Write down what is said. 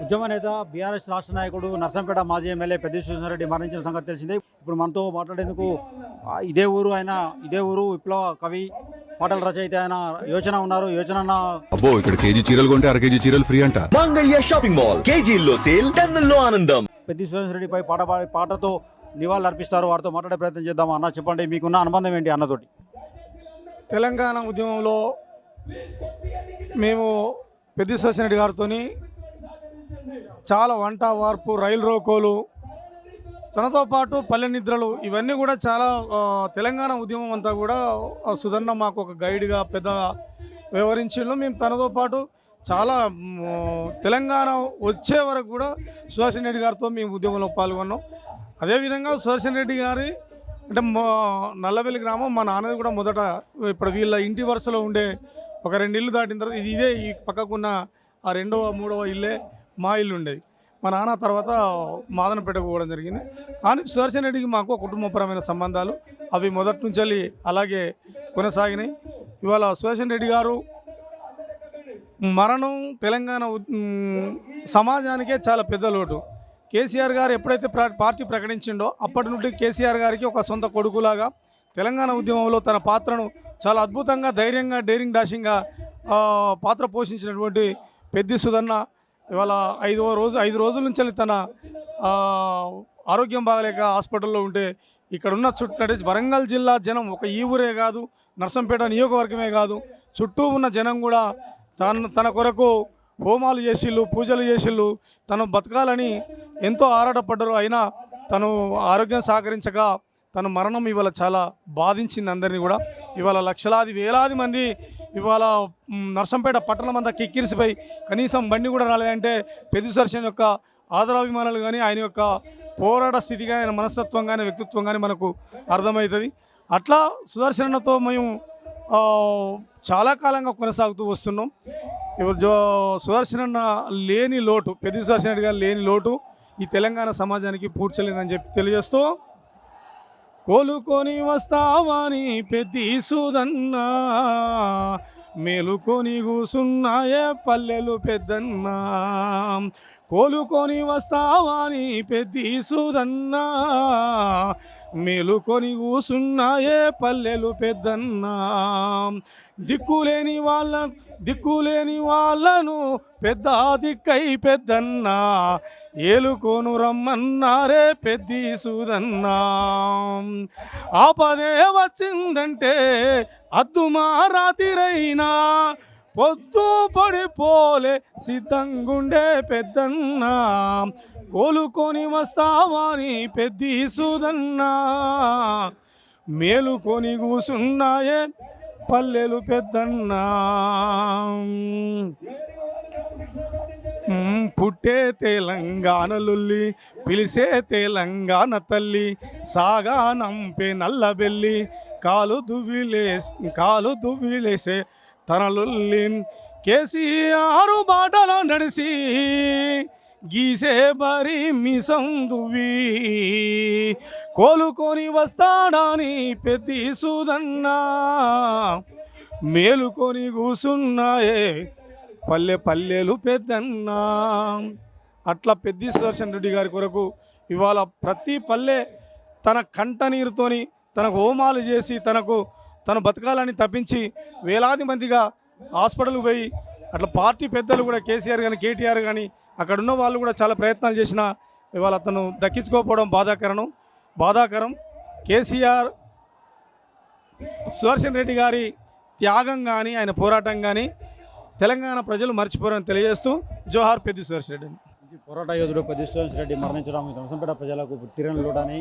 ఉద్యమ నేత బీఆర్ఎస్ రాష్ట్ర నాయకుడు నర్సంపేట మాజీ ఎమ్మెల్యే పెద్ది రెడ్డి మరణించిన సంగతి తెలిసిందే. ఇప్పుడు మనతో మాట్లాడేందుకు ఇదే ఊరు విప్లవ కవి పాటల రచయిత ఆయన యోచన ఉన్నారు. యోచన అబ్బో ఇక్కడ కేజీ చీరలు కొంటే అర కేజీ చీరలు ఫ్రీ అంట. మంగళ్య షాపింగ్ మాల్, కేజీల్లో సేల్, టన్నుల్లో ఆనందం. పెద్ది రెడ్డిపై పాటతో నివాళులు అర్పిస్తారు. వారితో మాట్లాడే ప్రయత్నం చేద్దాం. అన్న, చెప్పండి, మీకున్న అనుబంధం ఏంటి అన్నతోటి? తెలంగాణ ఉద్యమంలో మేము పెద్ది రెడ్డి గారితో చాలా వంట వార్పు, రైలు రోకోలు, తనతో పాటు పల్లె నిద్రలు, ఇవన్నీ కూడా చాలా తెలంగాణ ఉద్యమం అంతా కూడా సుధన్న మాకు ఒక గైడ్గా పెద్దగా వ్యవహరించిండు. మేము తనతో పాటు చాలా తెలంగాణ వచ్చే వరకు కూడా సుదర్శన్ రెడ్డి గారితో మేము ఉద్యమంలో పాల్గొన్నాం. అదేవిధంగా సుదర్శన్ రెడ్డి గారి అంటే నల్లబెల్లి గ్రామం మా నాన్నది కూడా మొదట ఇప్పుడు వీళ్ళ ఇంటి వరుసలో ఉండే ఒక 2 ఇళ్ళు దాటిన తర్వాత ఇదే ఈ పక్కకున్న ఆ 2వ 3వ ఇల్లే మా ఇల్లు ఉండేది. మా నాన్న తర్వాత మాదనపేటకు పోవడం జరిగింది. కానీ సుదర్శన్ రెడ్డికి మాకు కుటుంబపరమైన సంబంధాలు అవి మొదటి నుంచి అలాగే కొనసాగినాయి. ఇవాళ సుదర్శన్ రెడ్డి గారు మరణం తెలంగాణ సమాజానికే చాలా పెద్ద లోటు. కేసీఆర్ గారు ఎప్పుడైతే పార్టీ ప్రకటించిండో అప్పటి నుండి కేసీఆర్ గారికి ఒక సొంత కొడుకులాగా తెలంగాణ ఉద్యమంలో తన పాత్రను చాలా అద్భుతంగా, ధైర్యంగా, డేరింగ్ డాషింగ్గా పాత్ర పోషించినటువంటి పెద్ది సుధన్న ఇవాళ 5 రోజుల నుంచి తన ఆరోగ్యం బాగలేక హాస్పిటల్లో ఉంటే ఇక్కడున్న చుట్టూ వరంగల్ జిల్లా జనం, ఒక ఈ ఊరే కాదు, నర్సంపేట నియోజకవర్గమే కాదు, చుట్టూ ఉన్న జనం కూడా తన కొరకు హోమాలు చేసిళ్ళు, పూజలు చేసిళ్ళు, తను బతకాలని ఎంతో ఆరాటపడ్డరు. అయినా తను ఆరోగ్యం సహకరించక తన మరణం ఇవాళ చాలా బాధించింది అందరినీ కూడా. ఇవాళ లక్షలాది వేలాది మంది ఇవాళ నర్సంపేట పట్టణం అంతా కిక్కిరిసిపోయి కనీసం బండి కూడా రాలేదంటే పెద్ది సుదర్శన్ యొక్క ఆదరాభిమానాలు కానీ, ఆయన యొక్క పోరాట స్థితి కానీ, ఆయన మనస్తత్వం కానీ, వ్యక్తిత్వం కానీ మనకు అర్థమవుతుంది. అట్లా సుదర్శనతో మేము చాలా కాలంగా కొనసాగుతూ వస్తున్నాం. సుదర్శన లేని లోటు, పెద్ది సుదర్శన్ రెడ్డి గారు లేని లోటు ఈ తెలంగాణ సమాజానికి పూడ్చలేదని చెప్పి తెలియజేస్తూ, కోలుకొని వస్తావాని పెద్ది సుధన్నా, మేలుకొని కూసున్నాయే పల్లెలు పెద్దన్నా, కోలుకొని వస్తావాని పెద్ది సుధన్నా, మేలుకొని కూసున్నాయే పల్లెలు పెద్దన్నా, దిక్కులేని వాళ్ళను పెద్ద దిక్కై పెద్దన్నా, ఏలుకోను రమ్మన్నారే పెద్ది సుధన్నా, ఆపదే వచ్చిందంటే అద్దుమా రాతిరైనా పొద్దు పడిపోలే సిద్ధంగుండే పెద్దన్నా, కోలుకొని వస్తావాని పెద్ది సుధన్నా, మేలుకొని కూసున్నాయే పల్లెలు పెద్దన్నా, పుట్టే తెలంగాణలుల్లి పిలిసే తెలంగాణ తల్లి, సాగా నంపే నల్లబెల్లి కాలు దువ్విలేసే తనలుల్లి, కేసీఆర్ బాటలో నడిసి గీసే బరి మిసం దువ్వి, కోలుకొని వస్తాడాని పెద్ది సుధన్నా, మేలుకొని కూసున్నాయే పల్లెలు పెద్దన్నా. అట్లా పెద్ది సుదర్శన్ రెడ్డి గారి కొరకు ఇవాళ ప్రతి పల్లె తన కంట నీరుతోని తనకు హోమాలు చేసి తను బతకాలని తప్పించి వేలాది మందిగా హాస్పిటల్కి పోయి, అట్లా పార్టీ పెద్దలు కూడా కేసీఆర్ కానీ, కేటీఆర్ కానీ, అక్కడున్న వాళ్ళు కూడా చాలా ప్రయత్నాలు చేసినా ఇవాళ అతను దక్కించుకోకపోవడం బాధాకరం. కేసీఆర్ సుదర్శన్ రెడ్డి గారి త్యాగం కానీ, ఆయన పోరాటం కానీ తెలంగాణ ప్రజలు మర్చిపోరని తెలియజేస్తూ జోహార్ పెద్ది సుదర్శన్ రెడ్డి. పోరాట యోధుడు పెద్ది రెడ్డి మరణించడం నర్సంపేట ప్రజలకు తీరని లోటని